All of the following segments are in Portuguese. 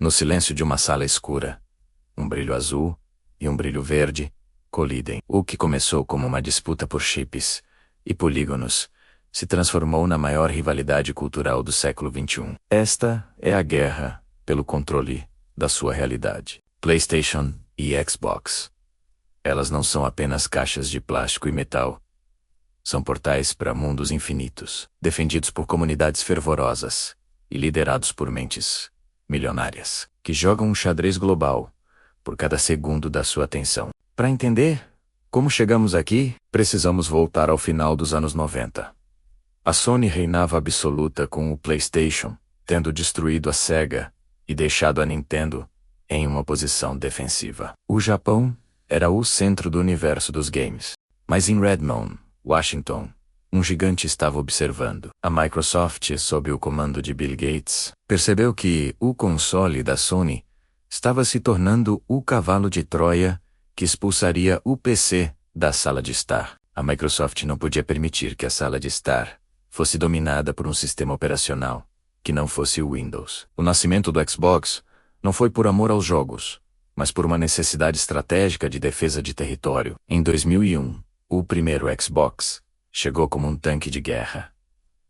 No silêncio de uma sala escura, um brilho azul e um brilho verde colidem. O que começou como uma disputa por chips e polígonos se transformou na maior rivalidade cultural do século XXI. Esta é a guerra pelo controle da sua realidade. PlayStation e Xbox. Elas não são apenas caixas de plástico e metal. São portais para mundos infinitos, defendidos por comunidades fervorosas e liderados por mentes milionárias, que jogam um xadrez global por cada segundo da sua atenção. Para entender como chegamos aqui, precisamos voltar ao final dos anos 90. A Sony reinava absoluta com o PlayStation, tendo destruído a Sega e deixado a Nintendo em uma posição defensiva. O Japão era o centro do universo dos games, mas em Redmond, Washington, um gigante estava observando. A Microsoft, sob o comando de Bill Gates, percebeu que o console da Sony estava se tornando o cavalo de Troia que expulsaria o PC da sala de estar. A Microsoft não podia permitir que a sala de estar fosse dominada por um sistema operacional que não fosse o Windows. O nascimento do Xbox não foi por amor aos jogos, mas por uma necessidade estratégica de defesa de território. Em 2001, o primeiro Xbox chegou como um tanque de guerra.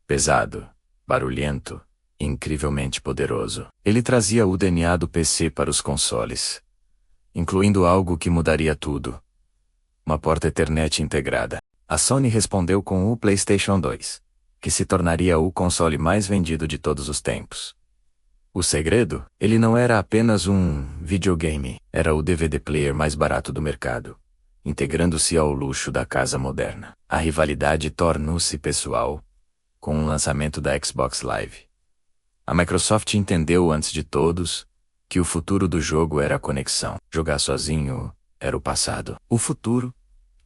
Pesado, barulhento e incrivelmente poderoso. Ele trazia o DNA do PC para os consoles, incluindo algo que mudaria tudo: uma porta Ethernet integrada. A Sony respondeu com o PlayStation 2, que se tornaria o console mais vendido de todos os tempos. O segredo? Ele não era apenas um videogame, era o DVD player mais barato do mercado, integrando-se ao luxo da casa moderna. A rivalidade tornou-se pessoal com o lançamento da Xbox Live. A Microsoft entendeu antes de todos que o futuro do jogo era a conexão. Jogar sozinho era o passado. O futuro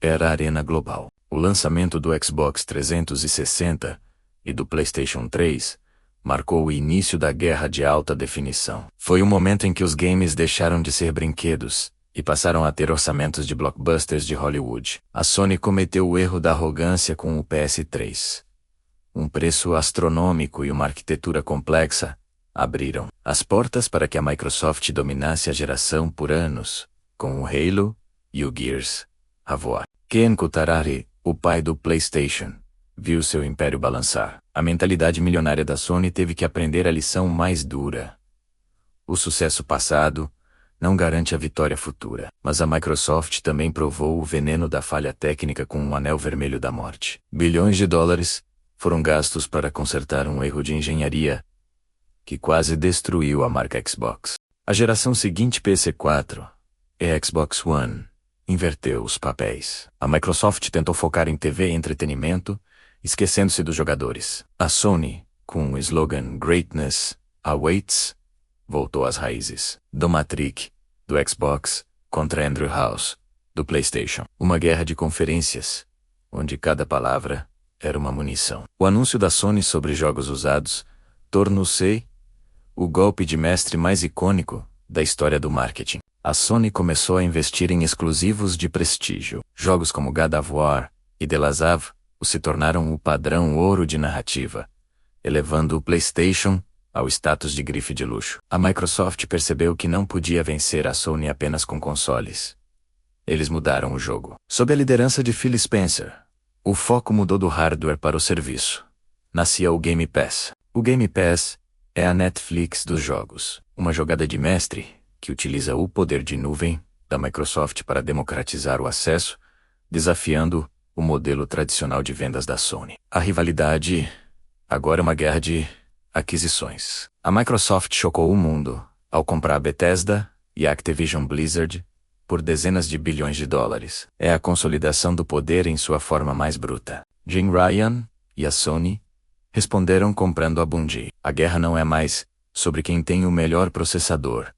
era a arena global. O lançamento do Xbox 360 e do PlayStation 3 marcou o início da guerra de alta definição. Foi o momento em que os games deixaram de ser brinquedos e passaram a ter orçamentos de blockbusters de Hollywood. A Sony cometeu o erro da arrogância com o PS3. Um preço astronômico e uma arquitetura complexa abriram as portas para que a Microsoft dominasse a geração por anos, com o Halo e o Gears a voar. Ken Kutaragi, o pai do PlayStation, viu seu império balançar. A mentalidade milionária da Sony teve que aprender a lição mais dura. O sucesso passado não garante a vitória futura, mas a Microsoft também provou o veneno da falha técnica com um anel vermelho da morte. Bilhões de dólares foram gastos para consertar um erro de engenharia que quase destruiu a marca Xbox. A geração seguinte, PS4 e Xbox One, inverteu os papéis. A Microsoft tentou focar em TV e entretenimento, esquecendo-se dos jogadores. A Sony, com o slogan Greatness Awaits, voltou às raízes. Do Matrix, do Xbox, contra Andrew House, do PlayStation. Uma guerra de conferências, onde cada palavra era uma munição. O anúncio da Sony sobre jogos usados tornou-se o golpe de mestre mais icônico da história do marketing. A Sony começou a investir em exclusivos de prestígio. Jogos como God of War e The Last of Us se tornaram o padrão ouro de narrativa, elevando o PlayStation ao status de grife de luxo. A Microsoft percebeu que não podia vencer a Sony apenas com consoles. Eles mudaram o jogo. Sob a liderança de Phil Spencer, o foco mudou do hardware para o serviço. Nascia o Game Pass. O Game Pass é a Netflix dos jogos, uma jogada de mestre que utiliza o poder de nuvem da Microsoft para democratizar o acesso, desafiando o modelo tradicional de vendas da Sony. A rivalidade agora é uma guerra de aquisições. A Microsoft chocou o mundo ao comprar a Bethesda e a Activision Blizzard por dezenas de bilhões de dólares. É a consolidação do poder em sua forma mais bruta. Jim Ryan e a Sony responderam comprando a Bungie. A guerra não é mais sobre quem tem o melhor processador,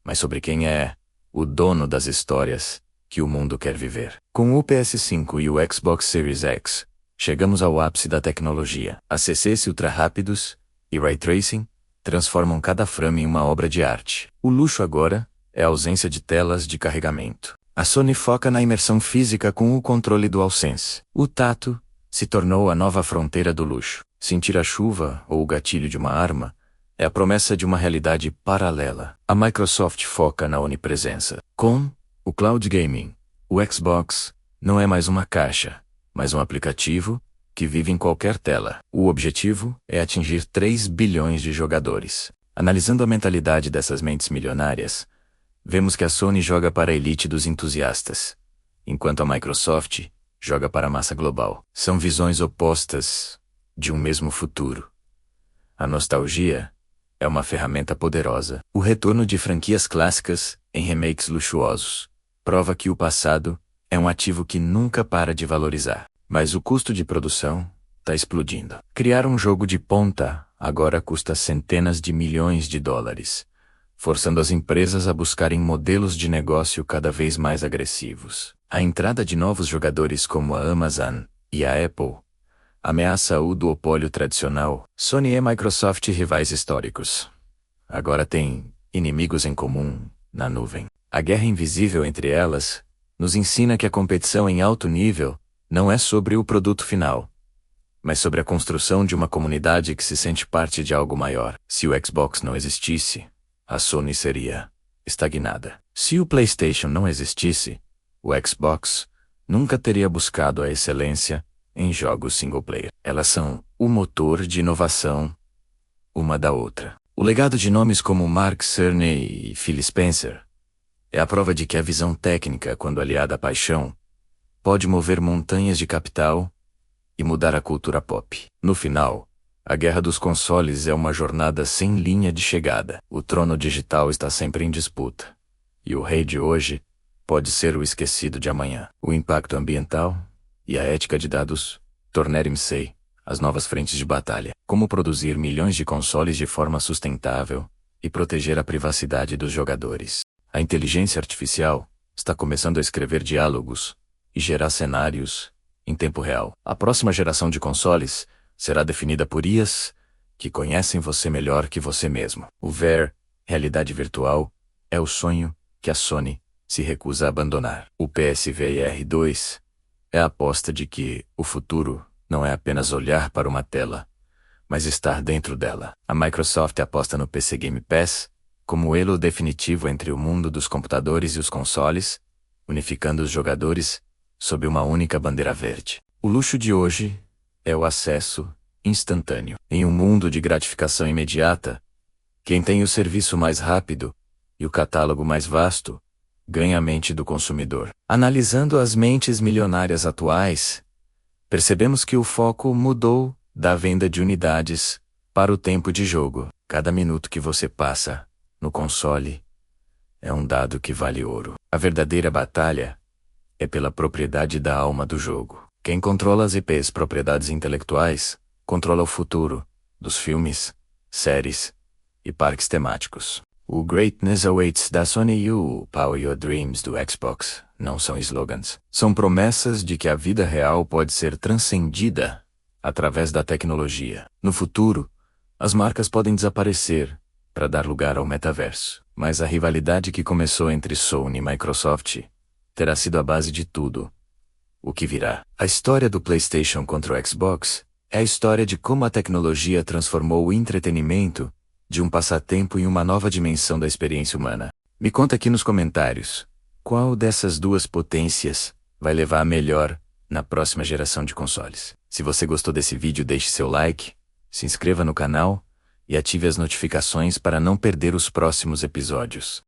mas sobre quem é o dono das histórias que o mundo quer viver. Com o PS5 e o Xbox Series X, chegamos ao ápice da tecnologia. ACCs ultra-rápidos e Ray Tracing transformam cada frame em uma obra de arte. O luxo agora é a ausência de telas de carregamento. A Sony foca na imersão física com o controle DualSense. O tato se tornou a nova fronteira do luxo. Sentir a chuva ou o gatilho de uma arma É a promessa de uma realidade paralela. A Microsoft foca na onipresença. Com o cloud gaming, o Xbox não é mais uma caixa, mas um aplicativo que vive em qualquer tela. O objetivo é atingir 3 bilhões de jogadores. Analisando a mentalidade dessas mentes milionárias, vemos que a Sony joga para a elite dos entusiastas, enquanto a Microsoft joga para a massa global. São visões opostas de um mesmo futuro. A nostalgia é uma ferramenta poderosa. O retorno de franquias clássicas em remakes luxuosos prova que o passado é um ativo que nunca para de valorizar. Mas o custo de produção está explodindo. Criar um jogo de ponta agora custa centenas de milhões de dólares, forçando as empresas a buscarem modelos de negócio cada vez mais agressivos. A entrada de novos jogadores como a Amazon e a Apple ameaça o duopólio tradicional. Sony e Microsoft, rivais históricos, agora têm inimigos em comum na nuvem. A guerra invisível entre elas nos ensina que a competição em alto nível não é sobre o produto final, mas sobre a construção de uma comunidade que se sente parte de algo maior. Se o Xbox não existisse, a Sony seria estagnada. Se o PlayStation não existisse, o Xbox nunca teria buscado a excelência em jogos single player. Elas são o motor de inovação uma da outra. O legado de nomes como Mark Cerny e Phil Spencer é a prova de que a visão técnica, quando aliada à paixão, pode mover montanhas de capital e mudar a cultura pop. No final, a guerra dos consoles é uma jornada sem linha de chegada. O trono digital está sempre em disputa, e o rei de hoje pode ser o esquecido de amanhã. O impacto ambiental e a ética de dados tornarem-se as novas frentes de batalha. Como produzir milhões de consoles de forma sustentável e proteger a privacidade dos jogadores. A inteligência artificial está começando a escrever diálogos e gerar cenários em tempo real. A próxima geração de consoles será definida por IAs que conhecem você melhor que você mesmo. O VR, realidade virtual, é o sonho que a Sony se recusa a abandonar. O PSVR 2 é a aposta de que o futuro não é apenas olhar para uma tela, mas estar dentro dela. A Microsoft aposta no PC Game Pass como o elo definitivo entre o mundo dos computadores e os consoles, unificando os jogadores sob uma única bandeira verde. O luxo de hoje é o acesso instantâneo. Em um mundo de gratificação imediata, quem tem o serviço mais rápido e o catálogo mais vasto ganha a mente do consumidor. Analisando as mentes milionárias atuais, percebemos que o foco mudou da venda de unidades para o tempo de jogo. Cada minuto que você passa no console é um dado que vale ouro. A verdadeira batalha é pela propriedade da alma do jogo. Quem controla as IPs, propriedades intelectuais, controla o futuro dos filmes, séries e parques temáticos. O Greatness Awaits da Sony e o Power Your Dreams do Xbox não são slogans. São promessas de que a vida real pode ser transcendida através da tecnologia. No futuro, as marcas podem desaparecer para dar lugar ao metaverso. Mas a rivalidade que começou entre Sony e Microsoft terá sido a base de tudo o que virá. A história do PlayStation contra o Xbox é a história de como a tecnologia transformou o entretenimento de um passatempo em uma nova dimensão da experiência humana. Me conta aqui nos comentários, qual dessas duas potências vai levar a melhor na próxima geração de consoles? Se você gostou desse vídeo, deixe seu like, se inscreva no canal e ative as notificações para não perder os próximos episódios.